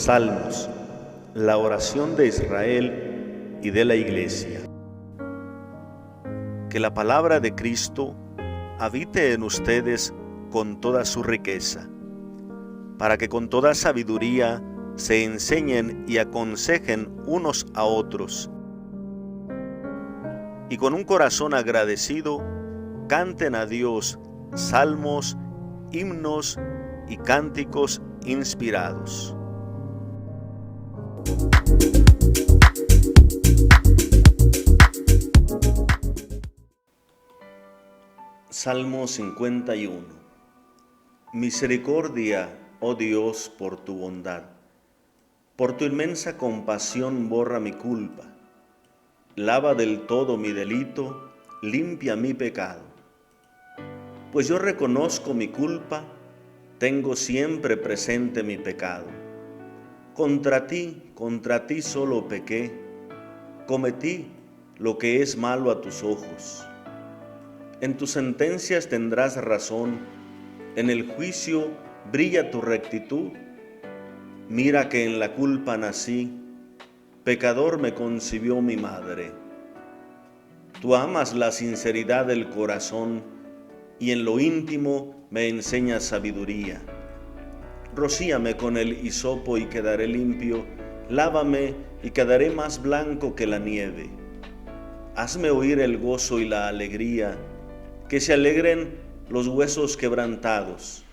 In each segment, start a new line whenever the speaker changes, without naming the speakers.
Salmos, la oración de Israel y de la Iglesia. Que la palabra de Cristo habite en ustedes con toda su riqueza, para que con toda sabiduría se enseñen y aconsejen unos a otros, y con un corazón agradecido canten a Dios salmos, himnos y cánticos inspirados. Salmo 51. Misericordia, oh Dios, por tu bondad. Por tu inmensa compasión borra mi culpa. Lava del todo mi delito, limpia mi pecado. Pues yo reconozco mi culpa, tengo siempre presente mi pecado. Contra ti solo pequé, cometí lo que es malo a tus ojos. En tus sentencias tendrás razón, en el juicio brilla tu rectitud. Mira que en la culpa nací, pecador me concibió mi madre. Tú amas la sinceridad del corazón y en lo íntimo me enseñas sabiduría. Rocíame con el hisopo y quedaré limpio, lávame y quedaré más blanco que la nieve. Hazme oír el gozo y la alegría, que se alegren los huesos quebrantados.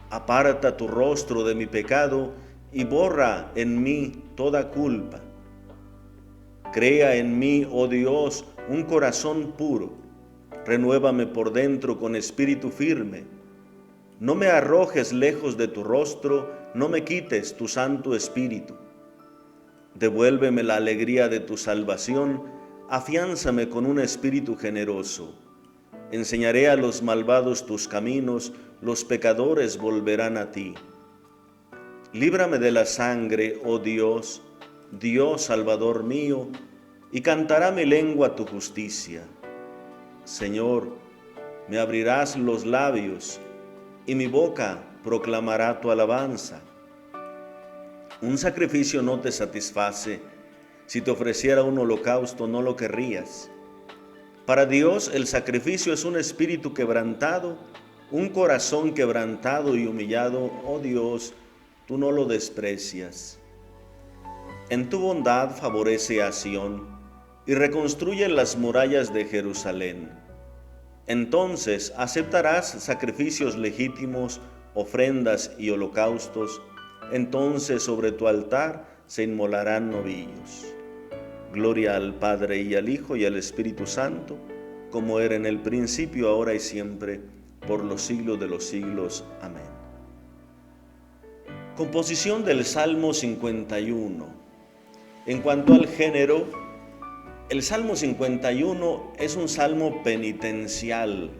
Aparta tu rostro de mi pecado y borra en mí toda culpa. Crea en mí, oh Dios, un corazón puro. Renuévame por dentro con espíritu firme. No me arrojes lejos de tu rostro, no me quites tu santo espíritu. Devuélveme la alegría de tu salvación, afiánzame con un espíritu generoso. Enseñaré a los malvados tus caminos, los pecadores volverán a ti. Líbrame de la sangre, oh Dios, Dios Salvador mío, y cantará mi lengua tu justicia. Señor, me abrirás los labios, y mi boca proclamará tu alabanza. Un sacrificio no te satisface, si te ofreciera un holocausto no lo querrías. Para Dios el sacrificio es un espíritu quebrantado, un corazón quebrantado y humillado, oh Dios, tú no lo desprecias. En tu bondad favorece a Sión y reconstruye las murallas de Jerusalén. Entonces aceptarás sacrificios legítimos, ofrendas y holocaustos. Entonces sobre tu altar se inmolarán novillos. Gloria al Padre y al Hijo y al Espíritu Santo, como era en el principio, ahora y siempre, por los siglos de los siglos. Amén. Composición del Salmo 51. En cuanto al género, el Salmo 51 es un salmo penitencial,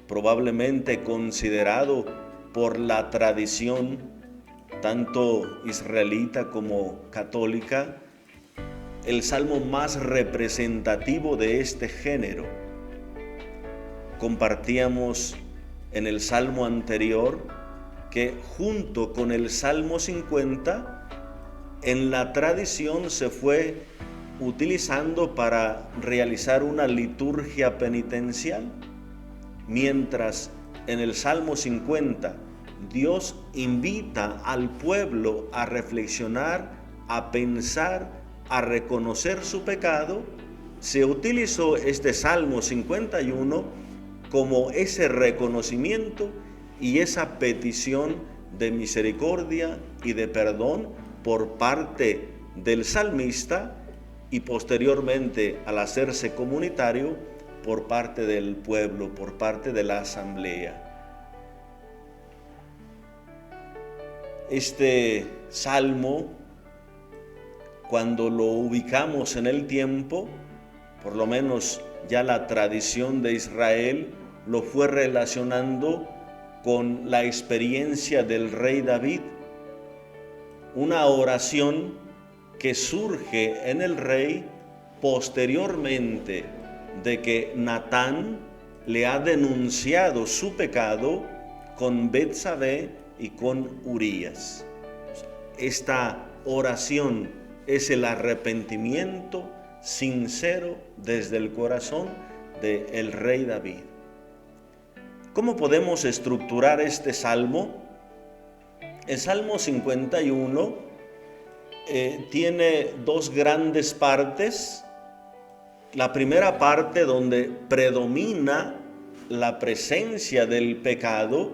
probablemente considerado por la tradición, tanto israelita como católica, el salmo más representativo de este género. Compartíamos en el salmo anterior que junto con el Salmo 50, en la tradición se fue utilizando para realizar una liturgia penitencial, mientras en el Salmo 50 Dios invita al pueblo a reflexionar, a pensar, a reconocer su pecado. Se utilizó este Salmo 51 como ese reconocimiento y esa petición de misericordia y de perdón por parte del salmista y posteriormente, al hacerse comunitario, por parte del pueblo, por parte de la asamblea. Este salmo, cuando lo ubicamos en el tiempo, por lo menos ya la tradición de Israel lo fue relacionando con la experiencia del rey David, una oración que surge en el rey posteriormente de que Natán le ha denunciado su pecado con Betsabé y con Urías. esta oración es el arrepentimiento sincero desde el corazón del rey David. ¿Cómo podemos estructurar este salmo? El Salmo 51 tiene dos grandes partes. La primera parte donde predomina la presencia del pecado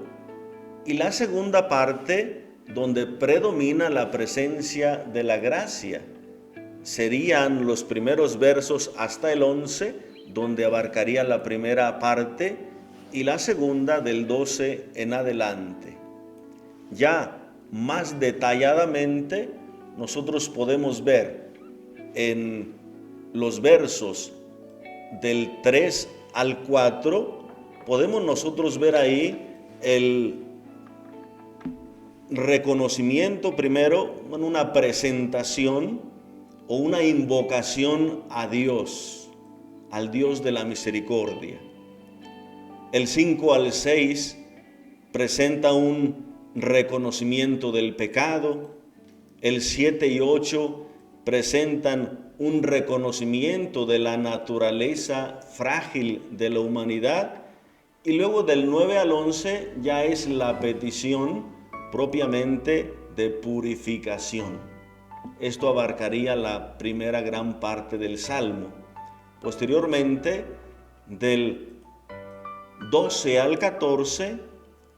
y la segunda parte donde predomina la presencia de la gracia. Serían los primeros versos hasta el 11, donde abarcaría la primera parte, y la segunda del 12 en adelante. Ya más detalladamente nosotros podemos ver en los versos del 3 al 4, podemos nosotros ver ahí el reconocimiento primero, una presentación o una invocación a Dios, al Dios de la misericordia. El 5 al 6 presenta un reconocimiento del pecado. El 7 y 8 presentan un reconocimiento de la naturaleza frágil de la humanidad. Y luego del 9 al 11 ya es la petición propiamente de purificación. Esto abarcaría la primera gran parte del Salmo. Posteriormente, del 12 al 14,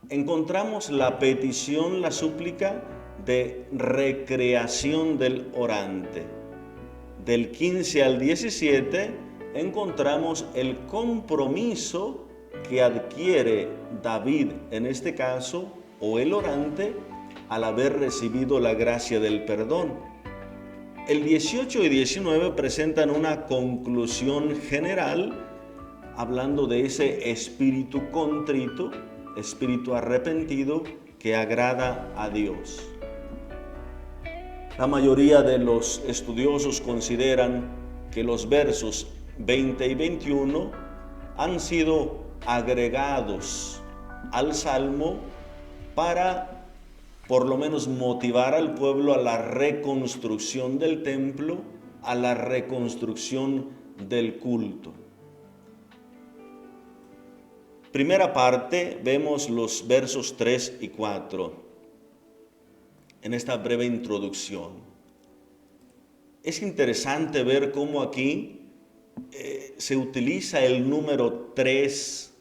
encontramos la petición, la súplica de recreación del orante. Del 15 al 17 encontramos el compromiso que adquiere David, en este caso, o el orante, al haber recibido la gracia del perdón. El 18 y 19 presentan una conclusión general, hablando de ese espíritu contrito, espíritu arrepentido que agrada a Dios. La mayoría de los estudiosos consideran que los versos 20 y 21 han sido agregados al Salmo para por lo menos motivar al pueblo a la reconstrucción del templo, a la reconstrucción del culto. Primera parte, vemos los versos 3 y 4 en esta breve introducción. Es interesante ver cómo aquí se utiliza el número 3,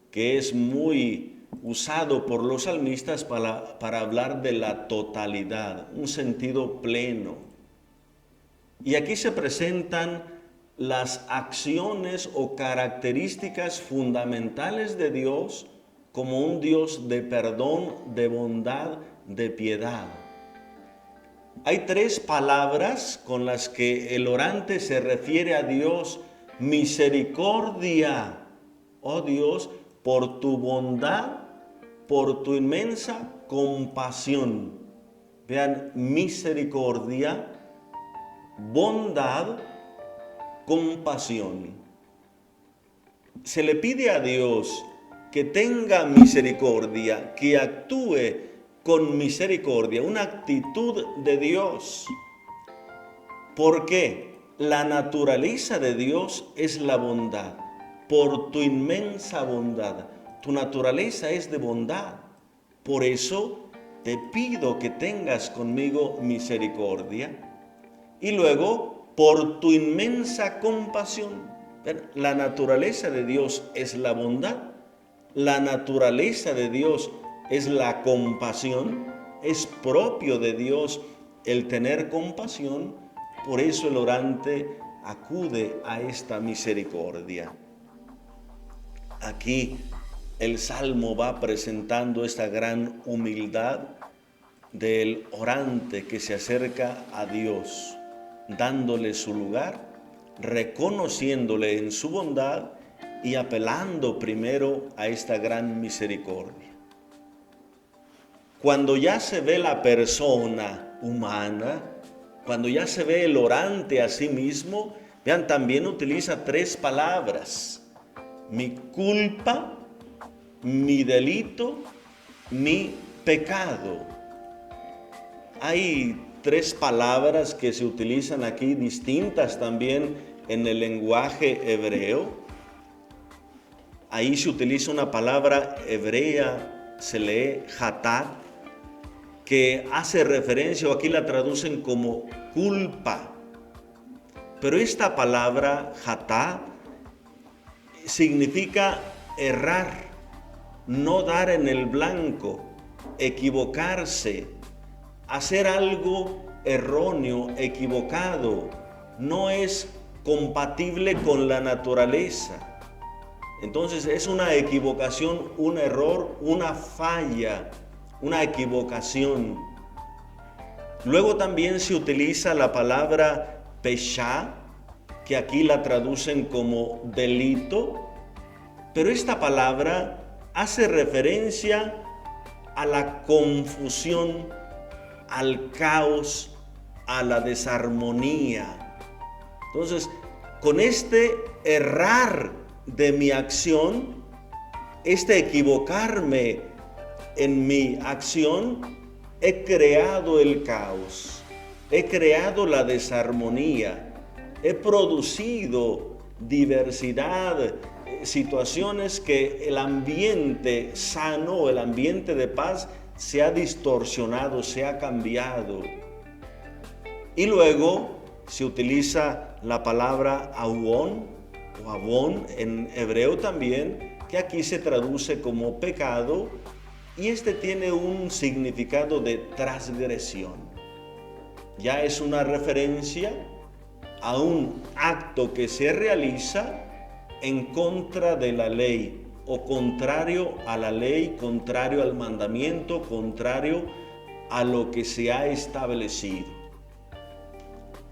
que es muy usado por los salmistas para hablar de la totalidad, un sentido pleno. Y aquí se presentan las acciones o características fundamentales de Dios como un Dios de perdón, de bondad, de piedad. Hay tres palabras con las que el orante se refiere a Dios: misericordia, oh Dios, por tu bondad, por tu inmensa compasión. Vean, misericordia, bondad, compasión. Se le pide a Dios que tenga misericordia, que actúe con misericordia, una actitud de Dios. Porque la naturaleza de Dios es la bondad. Por tu inmensa bondad, tu naturaleza es de bondad. Por eso te pido que tengas conmigo misericordia. Y luego, por tu inmensa compasión. La naturaleza de Dios es la bondad. La naturaleza de Dios es la compasión. Es propio de Dios el tener compasión. Por eso el orante acude a esta misericordia. Aquí el Salmo va presentando esta gran humildad del orante que se acerca a Dios, dándole su lugar, reconociéndole en su bondad y apelando primero a esta gran misericordia. Cuando ya se ve la persona humana, cuando ya se ve el orante a sí mismo, vean, también utiliza tres palabras: mi culpa, mi delito, mi pecado. Hay tres palabras que se utilizan aquí, distintas también en el lenguaje hebreo. Ahí se utiliza una palabra hebrea, se lee hatat, que hace referencia, o aquí la traducen como culpa. Pero esta palabra hatat significa errar, no dar en el blanco, equivocarse, hacer algo erróneo, equivocado, no es compatible con la naturaleza. Entonces es una equivocación, un error, una falla, una equivocación. Luego también se utiliza la palabra peshá, que aquí la traducen como delito, pero esta palabra hace referencia a la confusión, al caos, a la desarmonía. Entonces, con este errar de mi acción, este equivocarme en mi acción, he creado el caos, he creado la desarmonía, he producido diversidad, situaciones que el ambiente sano, el ambiente de paz se ha distorsionado, se ha cambiado. Y luego se utiliza la palabra auón o abón en hebreo también, que aquí se traduce como pecado, y este tiene un significado de transgresión. Ya es una referencia a un acto que se realiza en contra de la ley, o contrario a la ley, contrario al mandamiento, contrario a lo que se ha establecido.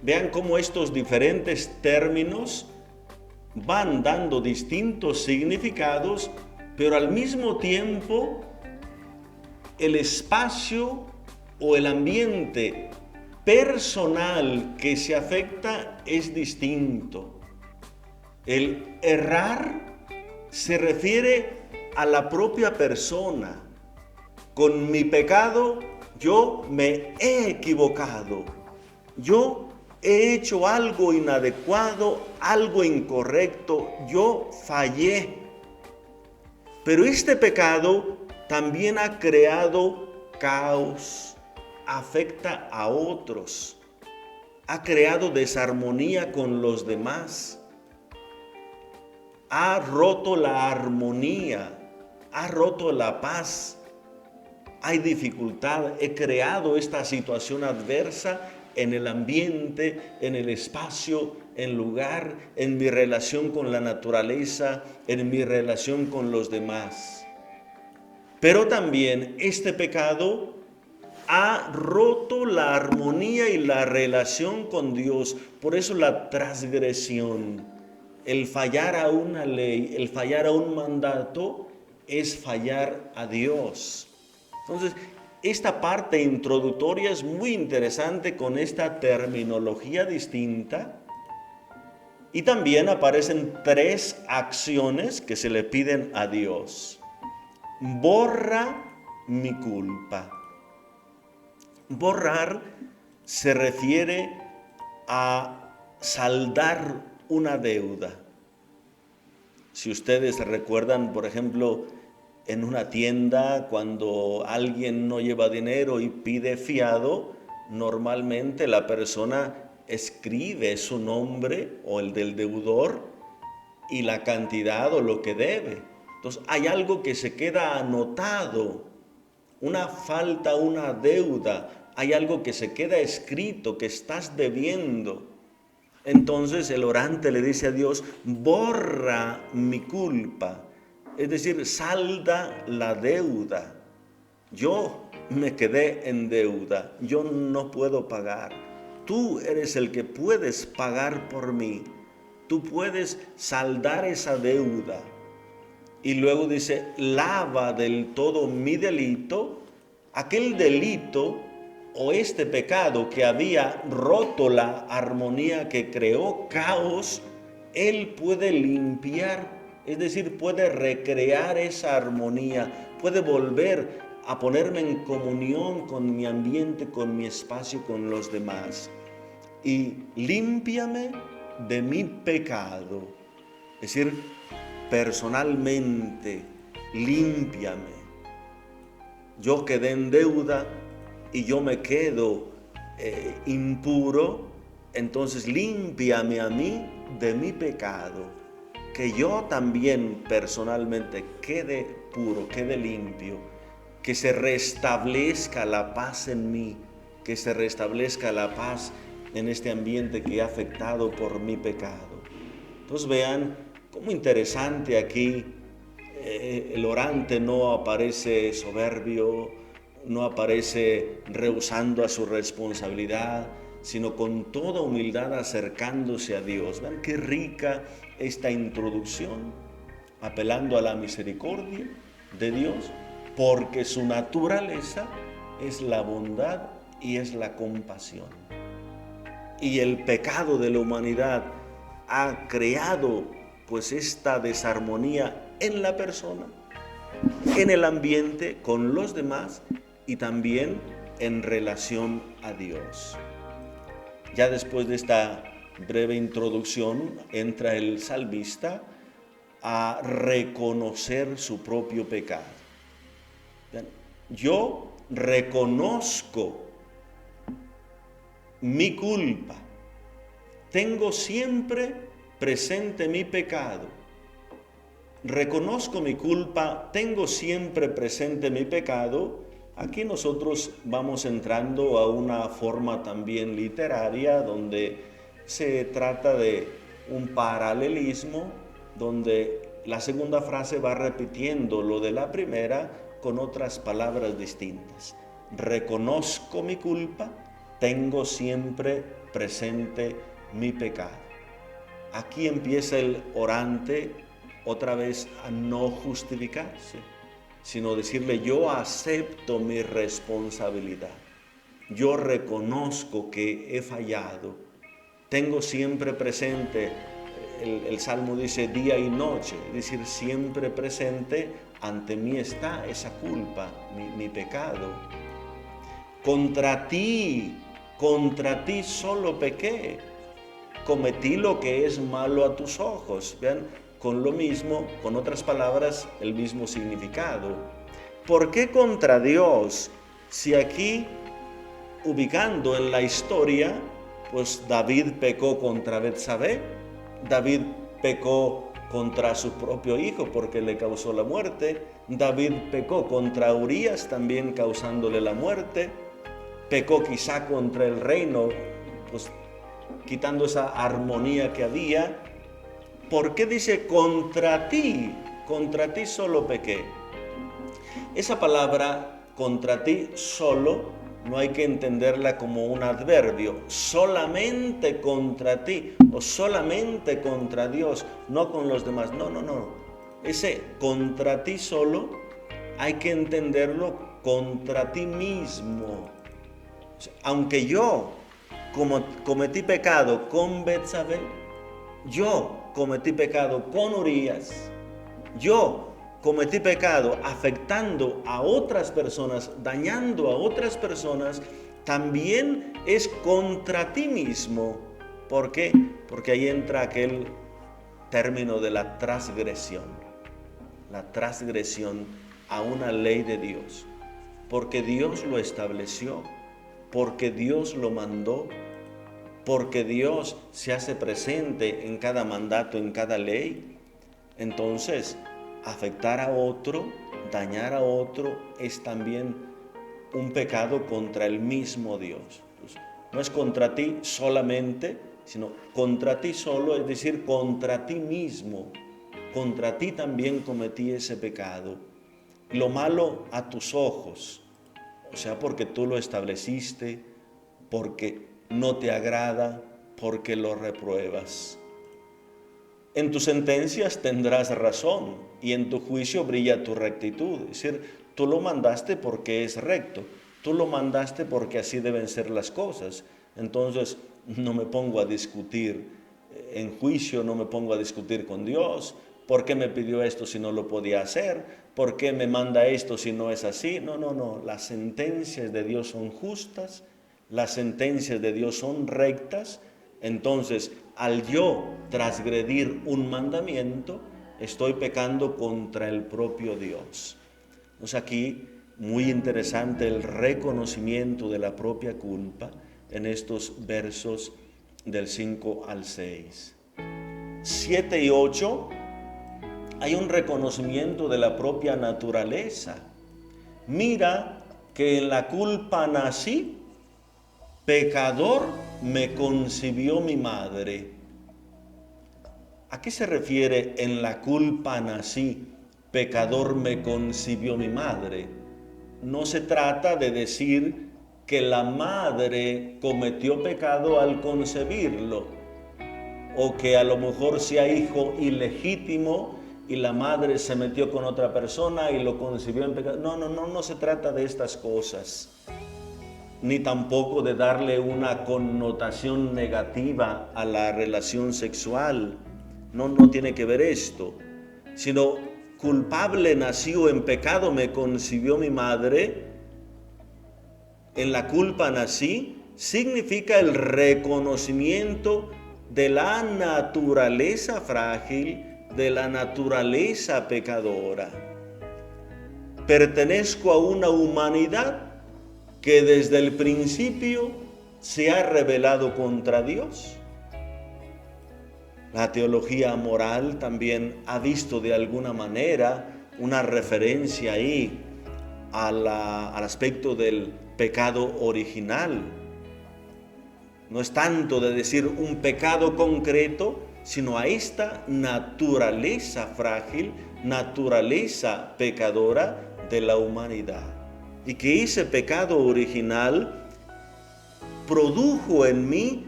Vean cómo estos diferentes términos van dando distintos significados, pero al mismo tiempo el espacio o el ambiente personal que se afecta es distinto. El errar se refiere a la propia persona. Con mi pecado yo me he equivocado. Yo he hecho algo inadecuado, algo incorrecto. Yo fallé. Pero este pecado también ha creado caos, afecta a otros, ha creado desarmonía con los demás, ha roto la armonía, ha roto la paz, hay dificultad, he creado esta situación adversa en el ambiente, en el espacio, en lugar, en mi relación con la naturaleza, en mi relación con los demás. Pero también este pecado ha roto la armonía y la relación con Dios. Por eso la transgresión, el fallar a una ley, el fallar a un mandato, es fallar a Dios. Entonces, esta parte introductoria es muy interesante con esta terminología distinta. Y también aparecen tres acciones que se le piden a Dios. Borra mi culpa. Borrar se refiere a saldar una deuda. Si ustedes recuerdan, por ejemplo, en una tienda, cuando alguien no lleva dinero y pide fiado, normalmente la persona escribe su nombre o el del deudor y la cantidad o lo que debe. Entonces hay algo que se queda anotado, una falta, una deuda, hay algo que se queda escrito, que estás debiendo. Entonces el orante le dice a Dios, borra mi culpa, es decir, salda la deuda. Yo me quedé en deuda, yo no puedo pagar. Tú eres el que puedes pagar por mí, tú puedes saldar esa deuda. Y luego dice, lava del todo mi delito, aquel delito o este pecado que había roto la armonía, que creó caos, Él puede limpiar, es decir, puede recrear esa armonía, puede volver a ponerme en comunión con mi ambiente, con mi espacio, con los demás. Y límpiame de mi pecado. Es decir, personalmente, límpiame. Yo quedé en deuda y yo me quedo impuro, entonces límpiame a mí de mi pecado, que yo también personalmente quede puro, quede limpio, que se restablezca la paz en mí, que se restablezca la paz en este ambiente que ha afectado por mi pecado. Entonces vean cómo interesante aquí. El orante no aparece soberbio, no aparece rehusando a su responsabilidad, sino con toda humildad acercándose a Dios. Vean qué rica esta introducción, apelando a la misericordia de Dios, porque su naturaleza es la bondad y es la compasión. Y el pecado de la humanidad ha creado pues esta desarmonía en la persona, en el ambiente, con los demás y también en relación a Dios. Ya después de esta breve introducción entra el salmista a reconocer su propio pecado. Yo reconozco mi culpa, tengo siempre presente mi pecado. Reconozco mi culpa, tengo siempre presente mi pecado. Aquí nosotros vamos entrando a una forma también literaria donde se trata de un paralelismo, donde la segunda frase va repitiendo lo de la primera con otras palabras distintas. Reconozco mi culpa, tengo siempre presente mi pecado. Aquí empieza el orante otra vez a no justificarse, sino decirle: yo acepto mi responsabilidad, yo reconozco que he fallado, tengo siempre presente, el Salmo dice día y noche, es decir, siempre presente ante mí está esa culpa, mi pecado. Contra ti solo pequé, cometí lo que es malo a tus ojos. Vean, con lo mismo, con otras palabras, el mismo significado. ¿Por qué contra Dios? Si aquí, ubicando en la historia, pues David pecó contra Betsabé, David pecó contra su propio hijo porque le causó la muerte, David pecó contra Urías también causándole la muerte, pecó quizá contra el reino, pues quitando esa armonía que había. ¿Por qué dice contra ti? Contra ti solo pequé. Esa palabra contra ti solo no hay que entenderla como un adverbio, solamente contra ti o solamente contra Dios, no con los demás. No. Ese contra ti solo hay que entenderlo contra ti mismo. Aunque yo cometí pecado con Betsabé, yo cometí pecado con Urías, yo cometí pecado afectando a otras personas, dañando a otras personas, también es contra ti mismo. ¿Por qué? Porque ahí entra aquel término de la transgresión a una ley de Dios, porque Dios lo estableció, porque Dios lo mandó, porque Dios se hace presente en cada mandato, en cada ley. Entonces, afectar a otro, dañar a otro, es también un pecado contra el mismo Dios. Pues, no es contra ti solamente, sino contra ti solo, es decir, contra ti mismo. Contra ti también cometí ese pecado. Lo malo a tus ojos, o sea, porque tú lo estableciste, porque no te agrada, porque lo repruebas. En tus sentencias tendrás razón y en tu juicio brilla tu rectitud. Es decir, tú lo mandaste porque es recto, tú lo mandaste porque así deben ser las cosas. Entonces no me pongo a discutir en juicio, no me pongo a discutir con Dios, ¿Por qué me pidió esto si no lo podía hacer? ¿Por qué me manda esto si no es así? No. Las sentencias de Dios son justas, las sentencias de Dios son rectas. Entonces, al yo transgredir un mandamiento, estoy pecando contra el propio Dios. Entonces aquí, muy interesante el reconocimiento de la propia culpa en estos versos del 5 al 6. 7 y 8, hay un reconocimiento de la propia naturaleza. Mira que en la culpa nací, pecador me concibió mi madre. ¿A qué se refiere en la culpa nací, pecador me concibió mi madre? No se trata de decir que la madre cometió pecado al concebirlo, o que a lo mejor sea hijo ilegítimo y la madre se metió con otra persona y lo concibió en pecado. No se trata de estas cosas, ni tampoco de darle una connotación negativa a la relación sexual. No tiene que ver esto, sino culpable nació, en pecado me concibió mi madre, en la culpa nací, significa el reconocimiento de la naturaleza frágil, de la naturaleza pecadora. Pertenezco a una humanidad que desde el principio se ha rebelado contra Dios. La teología moral también ha visto de alguna manera una referencia ahí al aspecto del pecado original. No es tanto de decir un pecado concreto, sino a esta naturaleza frágil, naturaleza pecadora de la humanidad. Y que ese pecado original produjo en mí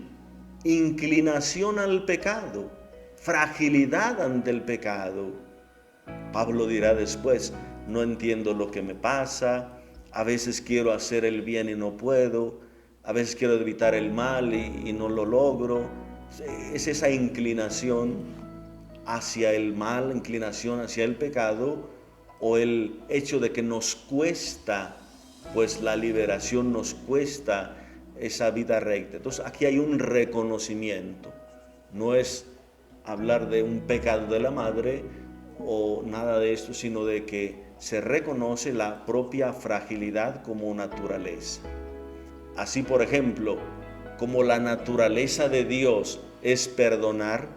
inclinación al pecado, fragilidad ante el pecado. Pablo dirá después, no entiendo lo que me pasa, a veces quiero hacer el bien y no puedo, a veces quiero evitar el mal y no lo logro. Es esa inclinación hacia el mal, inclinación hacia el pecado, o el hecho de que nos cuesta, pues la liberación nos cuesta esa vida recta. Entonces aquí hay un reconocimiento, no es hablar de un pecado de la madre o nada de esto, sino de que se reconoce la propia fragilidad como naturaleza. Así, por ejemplo, como la naturaleza de Dios es perdonar,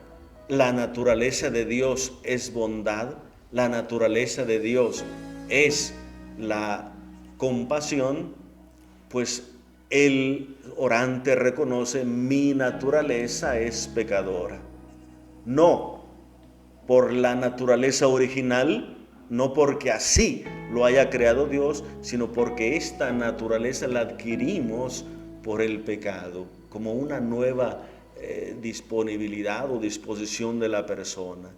la naturaleza de Dios es bondad, la naturaleza de Dios es la compasión, pues el orante reconoce mi naturaleza es pecadora. No por la naturaleza original, no porque así lo haya creado Dios, sino porque esta naturaleza la adquirimos por el pecado, como una nueva disponibilidad o disposición de la persona.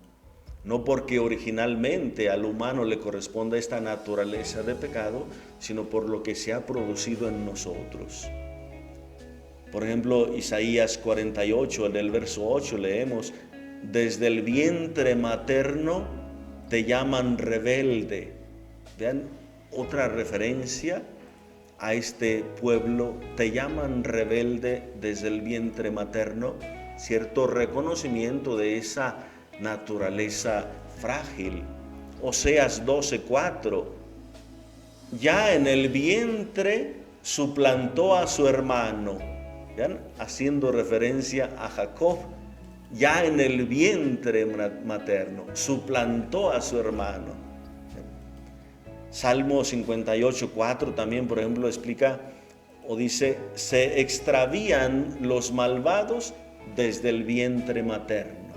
No porque originalmente al humano le corresponda esta naturaleza de pecado, sino por lo que se ha producido en nosotros. Por ejemplo, Isaías 48, en el verso 8 leemos, desde el vientre materno te llaman rebelde. Vean, otra referencia a este pueblo, te llaman rebelde desde el vientre materno, cierto reconocimiento de esa naturaleza frágil. Oseas 12:4, ya en el vientre suplantó a su hermano. ¿Vean? Haciendo referencia a Jacob, ya en el vientre materno suplantó a su hermano. Salmo 58:4 también, por ejemplo, explica o dice, se extravían los malvados desde el vientre materno.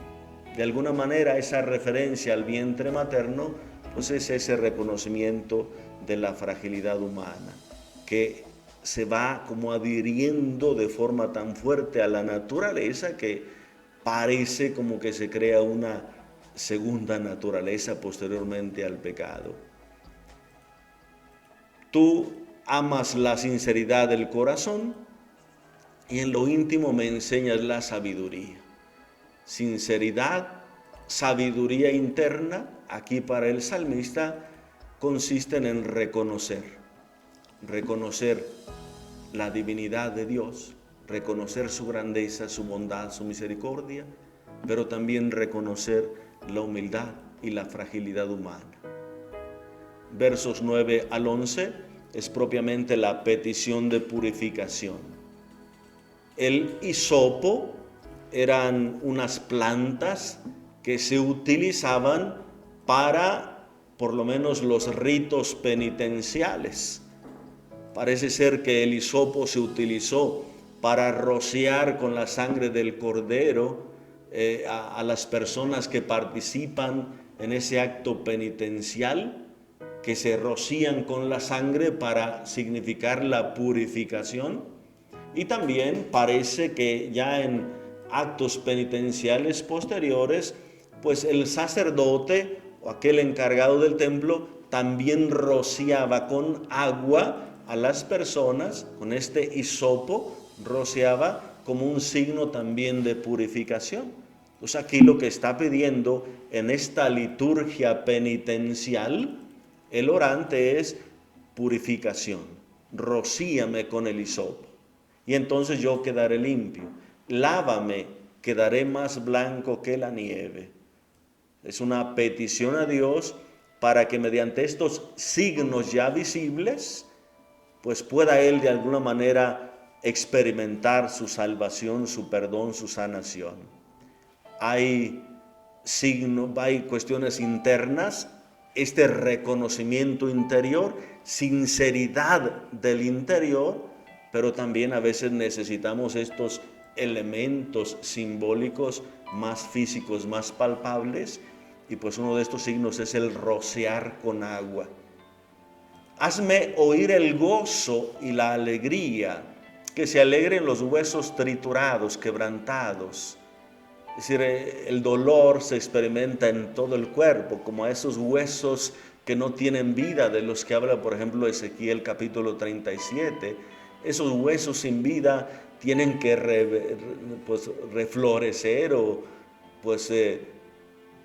De alguna manera esa referencia al vientre materno, pues es ese reconocimiento de la fragilidad humana, que se va como adhiriendo de forma tan fuerte a la naturaleza que parece como que se crea una segunda naturaleza posteriormente al pecado. Tú amas la sinceridad del corazón y en lo íntimo me enseñas la sabiduría. Sinceridad, sabiduría interna, aquí para el salmista, consisten en reconocer la divinidad de Dios, reconocer su grandeza, su bondad, su misericordia, pero también reconocer la humildad y la fragilidad humana. Versos 9 al 11 es propiamente la petición de purificación. El hisopo eran unas plantas que se utilizaban para, por lo menos, los ritos penitenciales. Parece ser que el hisopo se utilizó para rociar con la sangre del cordero a las personas que participan en ese acto penitencial, que se rocían con la sangre para significar la purificación. Y también parece que ya en actos penitenciales posteriores, pues el sacerdote o aquel encargado del templo también rociaba con agua a las personas, con este hisopo, rociaba como un signo también de purificación. Entonces aquí lo que está pidiendo en esta liturgia penitencial el orante es purificación. Rocíame con el hisopo y entonces yo quedaré limpio. Lávame, quedaré más blanco que la nieve. Es una petición a Dios para que mediante estos signos ya visibles, pues pueda Él de alguna manera experimentar su salvación, su perdón, su sanación. Hay signos, hay cuestiones internas, este reconocimiento interior, sinceridad del interior, pero también a veces necesitamos estos elementos simbólicos más físicos, más palpables, y pues uno de estos signos es el rociar con agua. Hazme oír el gozo y la alegría, que se alegren los huesos triturados, quebrantados. Es decir, el dolor se experimenta en todo el cuerpo, como a esos huesos que no tienen vida, de los que habla, por ejemplo, Ezequiel capítulo 37. Esos huesos sin vida tienen que reflorecer o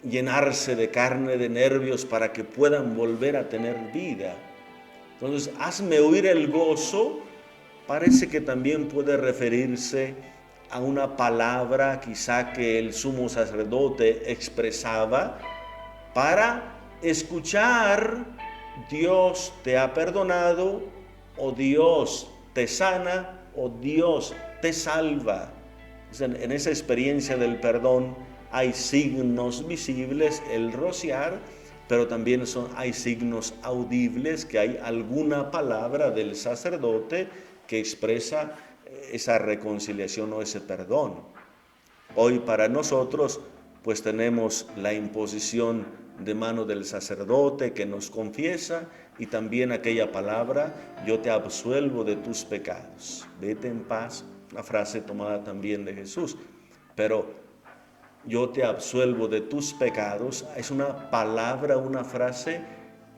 llenarse de carne, de nervios, para que puedan volver a tener vida. Entonces, hazme oír el gozo, parece que también puede referirse a una palabra quizá que el sumo sacerdote expresaba para escuchar: Dios te ha perdonado, o Dios te sana, o Dios te salva. En esa experiencia del perdón hay signos visibles, el rociar, pero también hay signos audibles, que hay alguna palabra del sacerdote que expresa esa reconciliación o ese perdón. Hoy para nosotros pues tenemos la imposición de mano del sacerdote que nos confiesa, y también aquella palabra: yo te absuelvo de tus pecados, vete en paz, una frase tomada también de Jesús. Pero yo te absuelvo de tus pecados es una palabra, una frase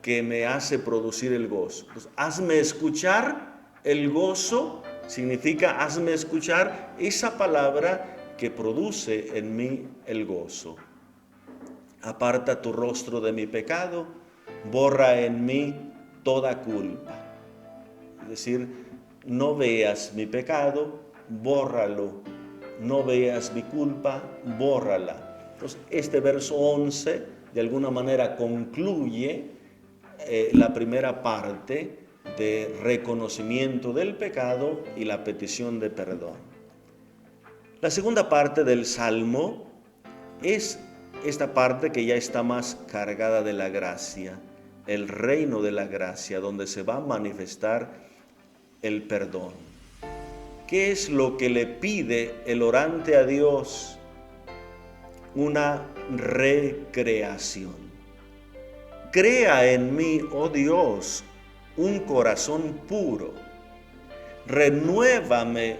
que me hace producir el gozo. Entonces, hazme escuchar el gozo, significa hazme escuchar esa palabra que produce en mí el gozo. Aparta tu rostro de mi pecado, borra en mí toda culpa. Es decir, no veas mi pecado, bórralo. No veas mi culpa, bórrala. Entonces, este verso 11 de alguna manera concluye la primera parte de reconocimiento del pecado y la petición de perdón. La segunda parte del Salmo es esta parte que ya está más cargada de la gracia, el reino de la gracia, donde se va a manifestar el perdón. ¿Qué es lo que le pide el orante a Dios? Una recreación. Crea en mí, oh Dios, un corazón puro. Renuévame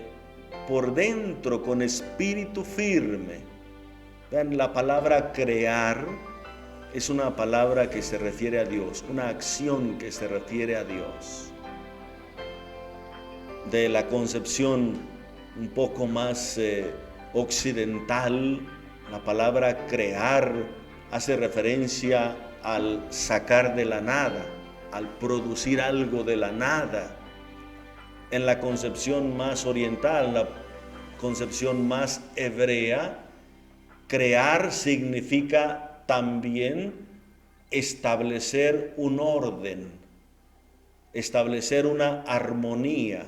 por dentro con espíritu firme. Vean, la palabra crear es una palabra que se refiere a Dios, una acción que se refiere a Dios. De la concepción un poco más occidental, La palabra crear hace referencia al sacar de la nada, al producir algo de la nada. En la concepción más oriental, la concepción más hebrea, crear significa también establecer un orden, establecer una armonía.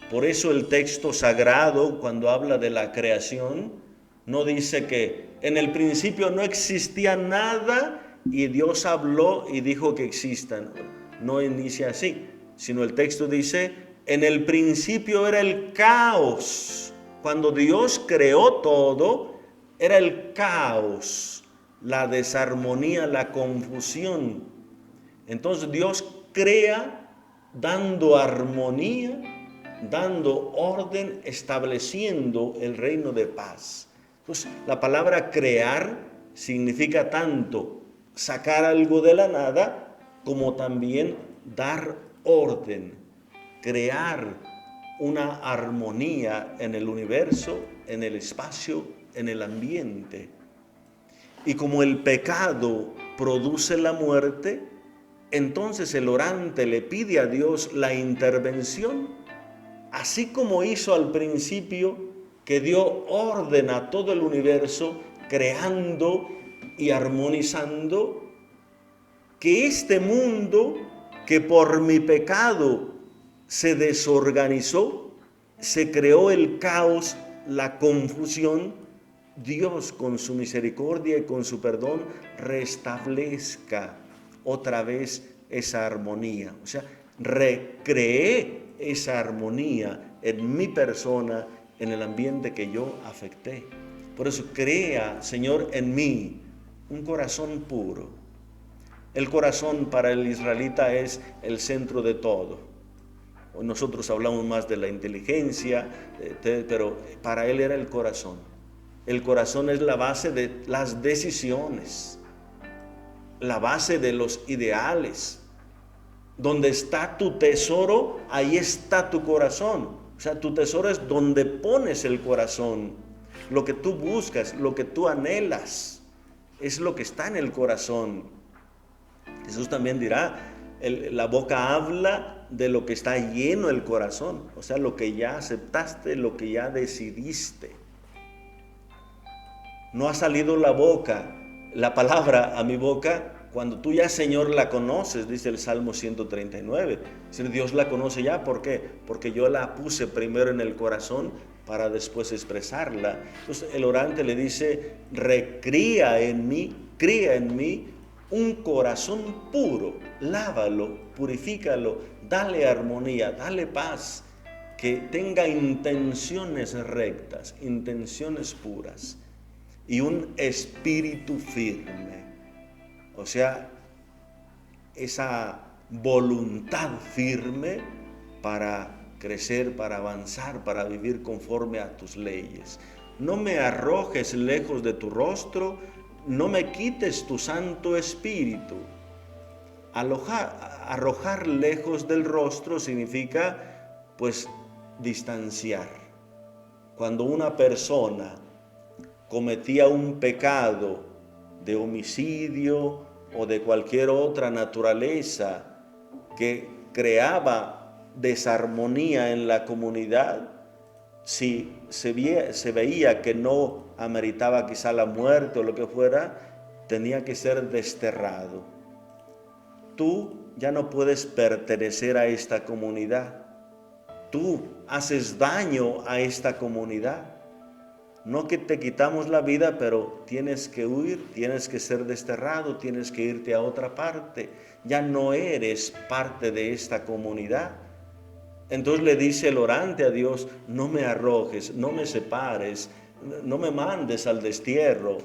Por eso el texto sagrado, cuando habla de la creación, no dice que en el principio no existía nada y Dios habló y dijo que existan. No inicia así, sino el texto dice, en el principio era el caos. Cuando Dios creó todo, era el caos, la desarmonía, la confusión. Entonces Dios crea dando armonía, dando orden, estableciendo el reino de paz. Entonces, la palabra crear significa tanto sacar algo de la nada, como también dar orden, crear una armonía en el universo, en el espacio, en el ambiente. Y como el pecado produce la muerte, entonces el orante le pide a Dios la intervención, así como hizo al principio, que dio orden a todo el universo, creando y armonizando, que este mundo que por mi pecado se desorganizó, se creó el caos, la confusión, Dios con su misericordia y con su perdón restablezca otra vez esa armonía. O sea, recreé esa armonía en mi persona, en el ambiente que yo afecté. Por eso crea, Señor, en mí un corazón puro. El corazón para el israelita es el centro de todo. Hoy nosotros hablamos más de la inteligencia, pero para él era el corazón. El corazón es la base de las decisiones, la base de los ideales. Donde está tu tesoro, ahí está tu corazón. O sea, tu tesoro es donde pones el corazón. Lo que tú buscas, lo que tú anhelas, es lo que está en el corazón. Jesús también dirá, la boca habla de lo que está lleno el corazón. O sea, lo que ya aceptaste, lo que ya decidiste. No ha salido la palabra a mi boca, cuando tú ya, Señor, la conoces, dice el Salmo 139. Dios la conoce ya, ¿por qué? Porque yo la puse primero en el corazón para después expresarla. Entonces el orante le dice, recría en mí, cría en mí un corazón puro, lávalo, purifícalo, dale armonía, dale paz, que tenga intenciones rectas, intenciones puras. Y un espíritu firme, o sea, esa voluntad firme para crecer, para avanzar, para vivir conforme a tus leyes. No me arrojes lejos de tu rostro, no me quites tu Santo Espíritu. Arrojar lejos del rostro significa, pues, distanciar. Cuando una persona cometía un pecado de homicidio o de cualquier otra naturaleza que creaba desarmonía en la comunidad, si se veía que no ameritaba quizá la muerte o lo que fuera, tenía que ser desterrado. Tú ya no puedes pertenecer a esta comunidad. Tú haces daño a esta comunidad. No que te quitamos la vida, pero tienes que huir, tienes que ser desterrado, tienes que irte a otra parte. Ya no eres parte de esta comunidad. Entonces le dice el orante a Dios, no me arrojes, no me separes, no me mandes al destierro.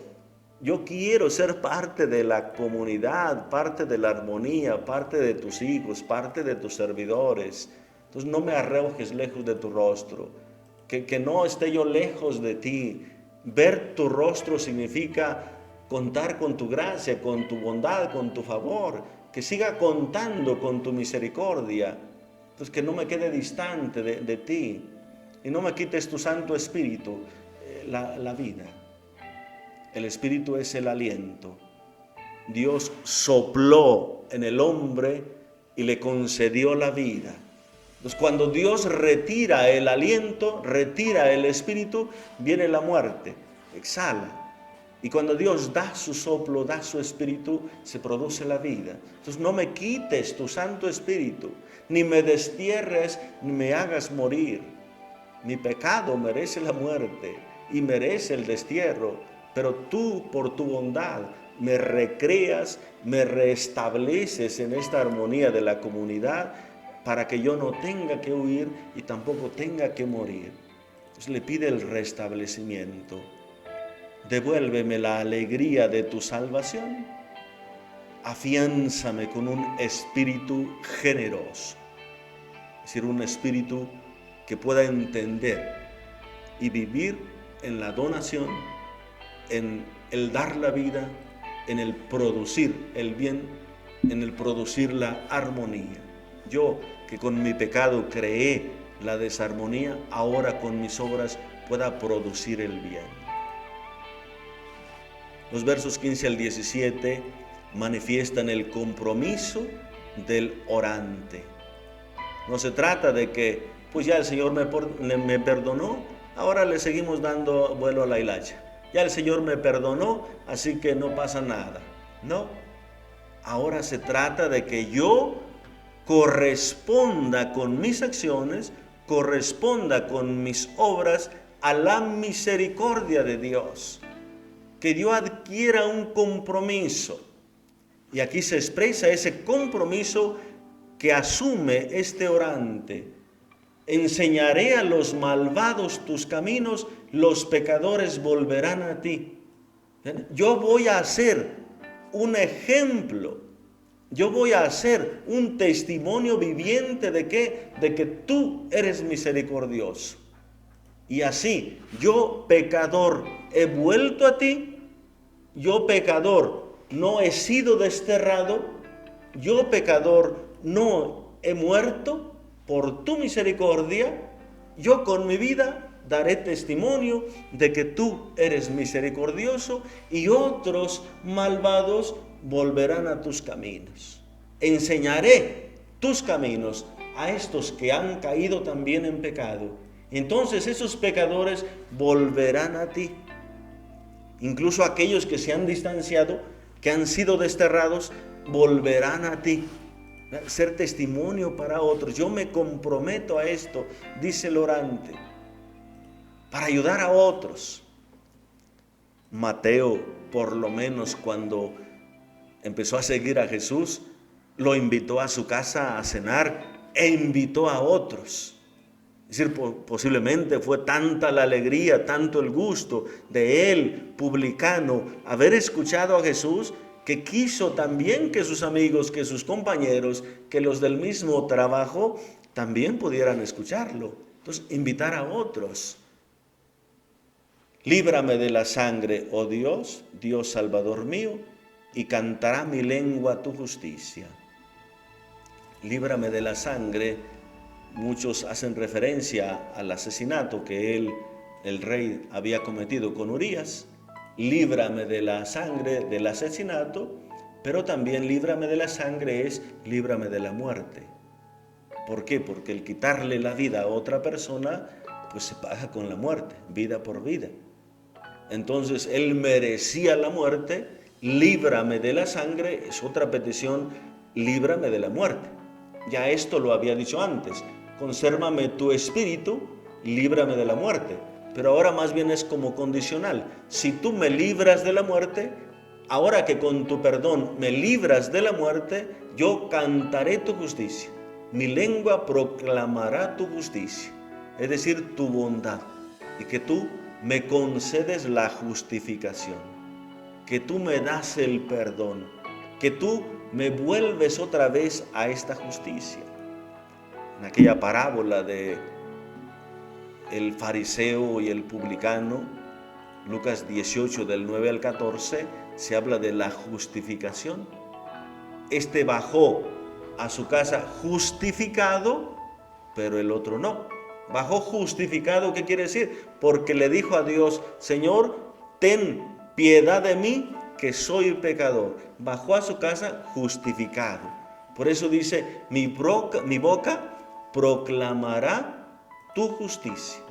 Yo quiero ser parte de la comunidad, parte de la armonía, parte de tus hijos, parte de tus servidores. Entonces no me arrojes lejos de tu rostro. Que no esté yo lejos de ti. Ver tu rostro significa contar con tu gracia, con tu bondad, con tu favor. Que siga contando con tu misericordia. Entonces que no me quede distante de ti. Y no me quites tu Santo Espíritu, la vida. El espíritu es el aliento. Dios sopló en el hombre y le concedió la vida. Entonces, cuando Dios retira el aliento, retira el espíritu, viene la muerte, exhala. Y cuando Dios da su soplo, da su espíritu, se produce la vida. Entonces, no me quites tu Santo Espíritu, ni me destierres, ni me hagas morir. Mi pecado merece la muerte y merece el destierro, pero tú, por tu bondad, me recreas, me restableces en esta armonía de la comunidad para que yo no tenga que huir y tampoco tenga que morir. Entonces le pide el restablecimiento. Devuélveme la alegría de tu salvación. Afiánzame con un espíritu generoso, es decir, un espíritu que pueda entender y vivir en la donación, en el dar la vida, en el producir el bien, en el producir la armonía. Yo, que con mi pecado creé la desarmonía, ahora con mis obras pueda producir el bien. Los versos 15 al 17 manifiestan el compromiso del orante. No se trata de que, pues ya el Señor me perdonó, ahora le seguimos dando vuelo a la hilacha. Ya el Señor me perdonó, así que no pasa nada. No, ahora se trata de que yo corresponda con mis acciones, corresponda con mis obras a la misericordia de Dios. Que yo adquiera un compromiso. Y aquí se expresa ese compromiso que asume este orante. Enseñaré a los malvados tus caminos, los pecadores volverán a ti. Yo voy a ser un ejemplo, yo voy a ser un testimonio viviente de que tú eres misericordioso. Y así, yo pecador he vuelto a ti, yo pecador no he sido desterrado, yo pecador no he muerto por tu misericordia, yo con mi vida daré testimonio de que tú eres misericordioso y otros malvados volverán a tus caminos. Enseñaré tus caminos a estos que han caído también en pecado. Entonces esos pecadores volverán a ti. Incluso aquellos que se han distanciado, que han sido desterrados, volverán a ti. Ser testimonio para otros. Yo me comprometo a esto, dice el orante, para ayudar a otros. Mateo, por lo menos cuando empezó a seguir a Jesús, lo invitó a su casa a cenar e invitó a otros. Es decir, posiblemente fue tanta la alegría, tanto el gusto de él, publicano, haber escuchado a Jesús, que quiso también que sus amigos, que sus compañeros, que los del mismo trabajo también pudieran escucharlo. Entonces, invitar a otros. Líbrame de la sangre, oh Dios, Dios Salvador mío, y cantará mi lengua tu justicia. Líbrame de la sangre. Muchos hacen referencia al asesinato que el rey, había cometido con Urías. Líbrame de la sangre del asesinato, pero también líbrame de la sangre es líbrame de la muerte. ¿Por qué? Porque el quitarle la vida a otra persona, pues se paga con la muerte, vida por vida. Entonces él merecía la muerte, líbrame de la sangre, es otra petición, líbrame de la muerte. Ya esto lo había dicho antes, consérvame tu espíritu, líbrame de la muerte. Pero ahora más bien es como condicional. Si tú me libras de la muerte, ahora que con tu perdón me libras de la muerte, yo cantaré tu justicia. Mi lengua proclamará tu justicia, es decir, tu bondad. Y que tú me concedes la justificación, que tú me das el perdón, que tú me vuelves otra vez a esta justicia. En aquella parábola de el fariseo y el publicano, Lucas 18 del 9 al 14, se habla de la justificación. Este bajó a su casa justificado, pero el otro no. Bajó justificado, ¿qué quiere decir? Porque le dijo a Dios, Señor, ten piedad de mí, que soy pecador. Bajó a su casa justificado. Por eso dice, mi boca proclamará tu justicia.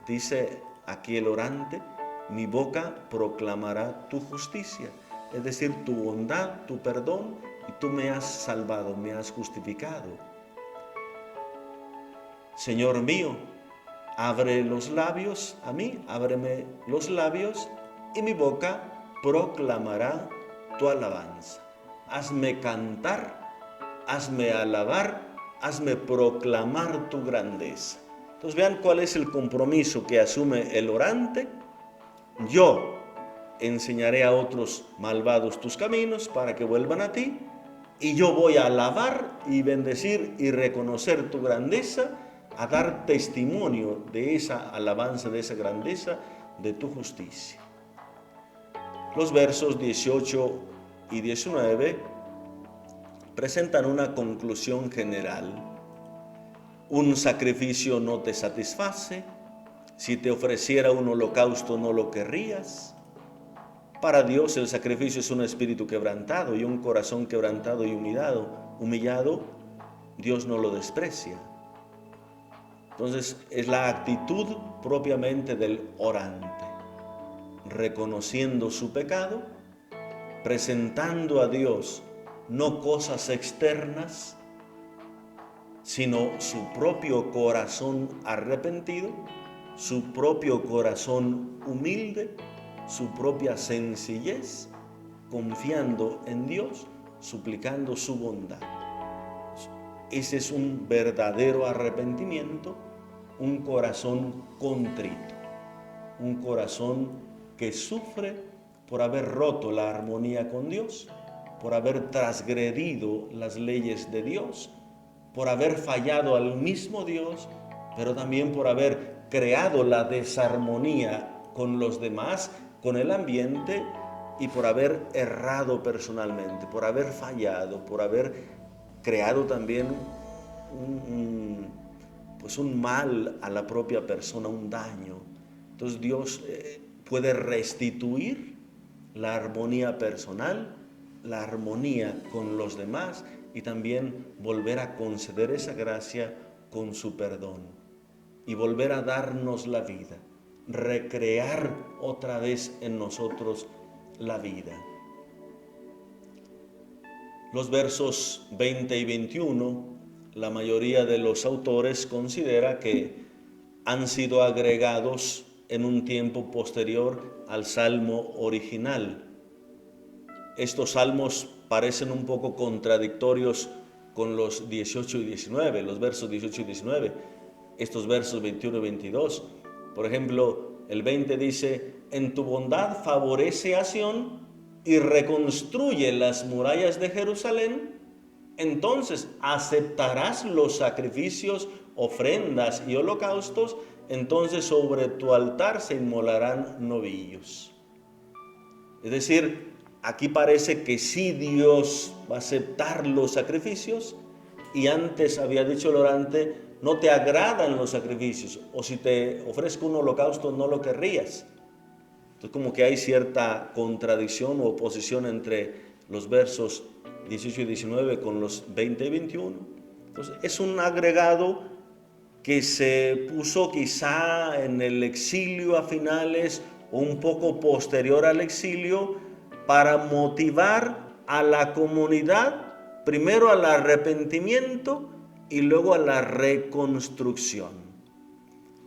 Dice aquí el orante, mi boca proclamará tu justicia. Es decir, tu bondad, tu perdón, y tú me has salvado, me has justificado. Señor mío, abre los labios a mí, ábreme los labios, y mi boca proclamará tu alabanza. Hazme cantar, hazme alabar, hazme proclamar tu grandeza. Entonces vean cuál es el compromiso que asume el orante. Yo enseñaré a otros malvados tus caminos para que vuelvan a ti, y yo voy a alabar y bendecir y reconocer tu grandeza, a dar testimonio de esa alabanza, de esa grandeza, de tu justicia. Los versos 18 y 19 presentan una conclusión general. Un sacrificio no te satisface. Si te ofreciera un holocausto no lo querrías. Para Dios el sacrificio es un espíritu quebrantado, y un corazón quebrantado y humillado, Dios no lo desprecia. Entonces es la actitud propiamente del orante, reconociendo su pecado, presentando a Dios no cosas externas, sino su propio corazón arrepentido, su propio corazón humilde, su propia sencillez, confiando en Dios, suplicando su bondad. Ese es un verdadero arrepentimiento, un corazón contrito, un corazón que sufre por haber roto la armonía con Dios, por haber transgredido las leyes de Dios, por haber fallado al mismo Dios, pero también por haber creado la desarmonía con los demás, con el ambiente, y por haber errado personalmente, por haber fallado, por haber creado también un mal a la propia persona, un daño. Entonces Dios puede restituir la armonía personal, la armonía con los demás, y también volver a conceder esa gracia con su perdón y volver a darnos la vida, recrear otra vez en nosotros la vida. Los versos 20 y 21, la mayoría de los autores considera que han sido agregados en un tiempo posterior al salmo original. Estos salmos parecen un poco contradictorios con los 18 y 19, los versos 18 y 19, estos versos 21 y 22. Por ejemplo, el 20 dice, en tu bondad favorece a Sión y reconstruye las murallas de Jerusalén, entonces aceptarás los sacrificios, ofrendas y holocaustos, entonces sobre tu altar se inmolarán novillos. Es decir, aquí parece que sí Dios va a aceptar los sacrificios, y antes había dicho el orante, no te agradan los sacrificios, o si te ofrezco un holocausto no lo querrías. Entonces como que hay cierta contradicción o oposición entre los versos 18 y 19 con los 20 y 21. Entonces es un agregado que se puso quizá en el exilio a finales o un poco posterior al exilio, para motivar a la comunidad primero al arrepentimiento y luego a la reconstrucción.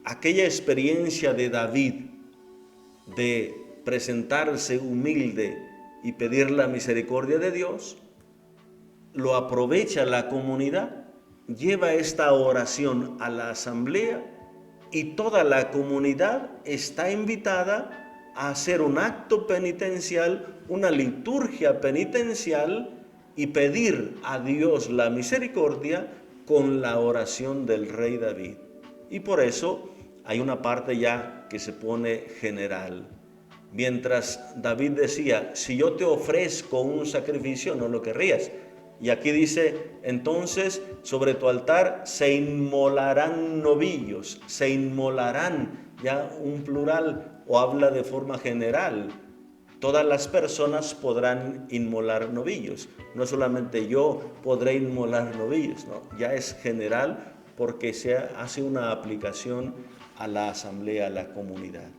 Aquella experiencia de David de presentarse humilde y pedir la misericordia de Dios, lo aprovecha la comunidad, lleva esta oración a la asamblea, y toda la comunidad está invitada a hacer un acto penitencial, una liturgia penitencial, y pedir a Dios la misericordia con la oración del rey David. Y por eso hay una parte ya que se pone general. Mientras David decía, si yo te ofrezco un sacrificio, no lo querrías. Y aquí dice, entonces sobre tu altar se inmolarán novillos, se inmolarán, ya un plural, o habla de forma general. todas las personas podrán inmolar novillos. No solamente yo podré inmolar novillos, ¿no? Ya es general porque se hace una aplicación a la asamblea, a la comunidad.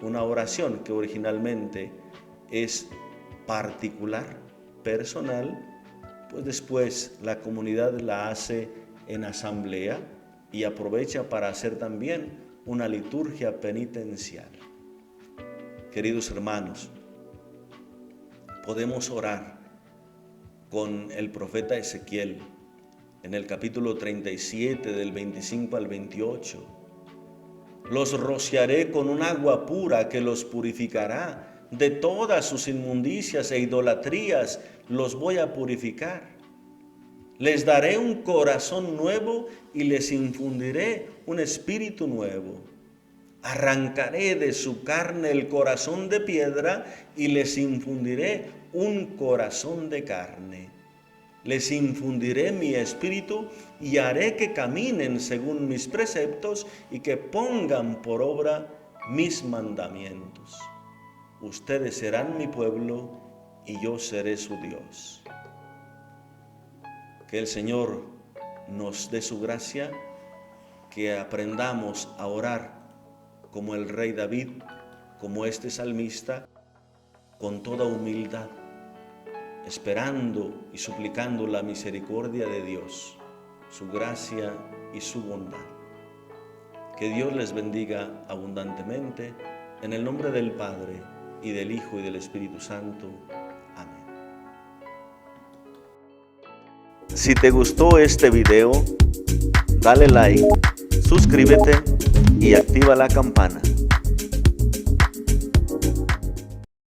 Una oración que originalmente es particular, personal, pues después la comunidad la hace en asamblea y aprovecha para hacer también una liturgia penitencial. Queridos hermanos, podemos orar con el profeta Ezequiel en el capítulo 37 del 25 al 28. Los rociaré con un agua pura que los purificará de todas sus inmundicias e idolatrías, los voy a purificar. Les daré un corazón nuevo y les infundiré un espíritu nuevo. Arrancaré de su carne el corazón de piedra y les infundiré un corazón de carne. Les infundiré mi espíritu y haré que caminen según mis preceptos y que pongan por obra mis mandamientos. Ustedes serán mi pueblo y yo seré su Dios. Que el Señor nos dé su gracia, que aprendamos a orar como el rey David, como este salmista, con toda humildad, esperando y suplicando la misericordia de Dios, su gracia y su bondad. Que Dios les bendiga abundantemente, en el nombre del Padre, y del Hijo y del Espíritu Santo. Amén. Si te gustó este video, dale like, suscríbete y activa la campana.